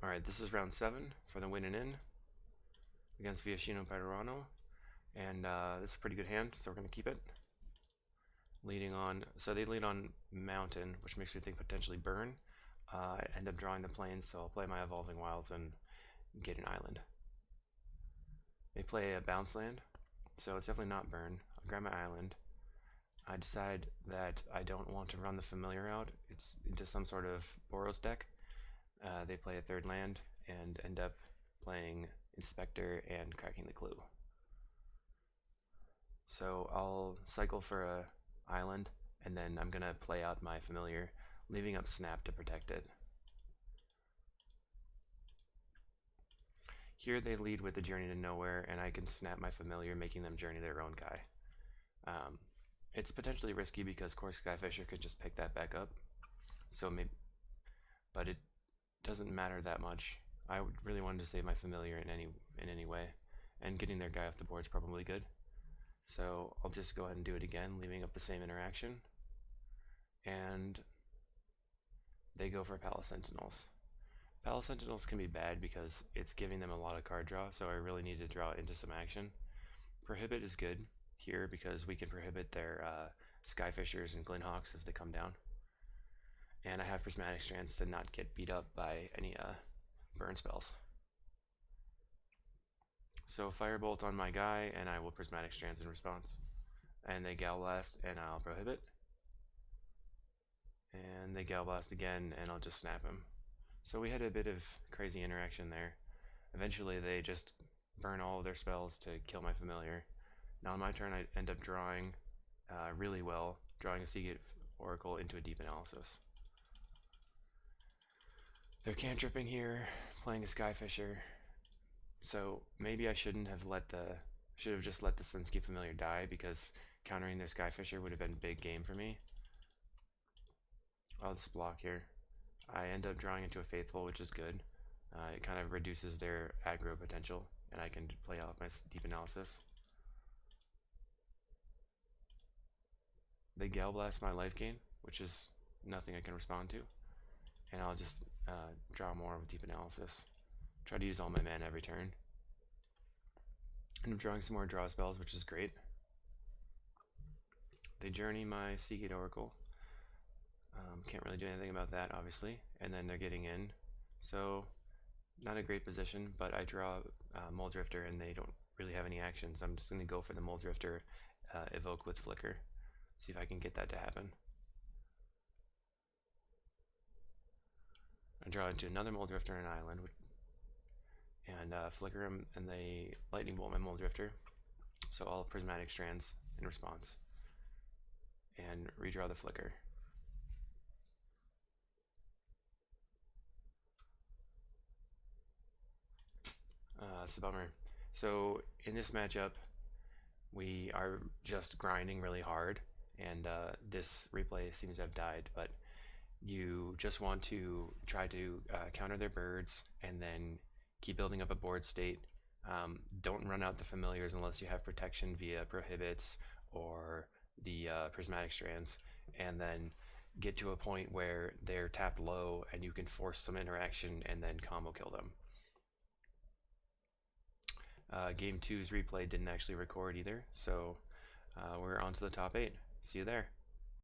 Alright, this is round 7 for the win and in against Viashino Pairano. And this is a pretty good hand, so we're going to keep it. Leading on, so they lead on Mountain, which makes me think potentially Burn. I end up drawing the Plains, so I'll play my Evolving Wilds and get an island. They play a bounce land, so it's definitely not Burn. I'll grab my island. I decide that I don't want to run the familiar out. It's into some sort of Boros deck. They play a third land and end up playing Inspector and cracking the clue. So I'll cycle for a island, and then I'm gonna play out my familiar, leaving up Snap to protect it. Here they lead with the Journey to Nowhere, and I can snap my familiar, making them journey their own guy. It's potentially risky because Core Skyfisher could just pick that back up. So maybe, but it doesn't matter that much. I really wanted to save my familiar in any way, and getting their guy off the board is probably good. So I'll just go ahead and do it again, leaving up the same interaction. And they go for Palace Sentinels. Palace Sentinels can be bad because it's giving them a lot of card draw, so I really need to draw into some action. Prohibit is good here because we can prohibit their Skyfishers and Glinhawks as they come down. And I have Prismatic Strands to not get beat up by any burn spells. So Firebolt on my guy, and I will Prismatic Strands in response. And they Gal Blast, and I'll Prohibit. And they Gal Blast again, and I'll just snap him. So we had a bit of crazy interaction there. Eventually they just burn all of their spells to kill my familiar. Now on my turn I end up drawing really well, drawing a Seagate Oracle into a Deep Analysis. They're cantripping here, playing a Skyfisher. So maybe I should have just let the Sunscape Familiar die, because countering their Skyfisher would have been a big game for me. I'll just block here. I end up drawing into a Faithful, which is good. It kind of reduces their aggro potential, and I can play out my Deep Analysis. They Gale Blast my life gain, which is nothing I can respond to, and I'll just draw more with Deep Analysis. Try to use all my mana every turn. And I'm drawing some more draw spells, which is great. They journey my Seagate Oracle. Can't really do anything about that, obviously. And then they're getting in. So, not a great position, but I draw Muldrifter and they don't really have any actions. I'm just going to go for the Muldrifter, evoke with Flicker. See if I can get that to happen. I draw into another Muldrifter and an island, and Flicker them, and they Lightning Bolt my Muldrifter. So I'll Prismatic Strands in response, and redraw the Flicker. It's a bummer. So in this matchup, we are just grinding really hard, and this replay seems to have died, but you just want to try to counter their birds and then keep building up a board state. Don't run out the familiars unless you have protection via prohibits or the Prismatic Strands, and then get to a point where they're tapped low and you can force some interaction and then combo kill them. Game 2's replay didn't actually record either, so we're on to the top 8. See you there.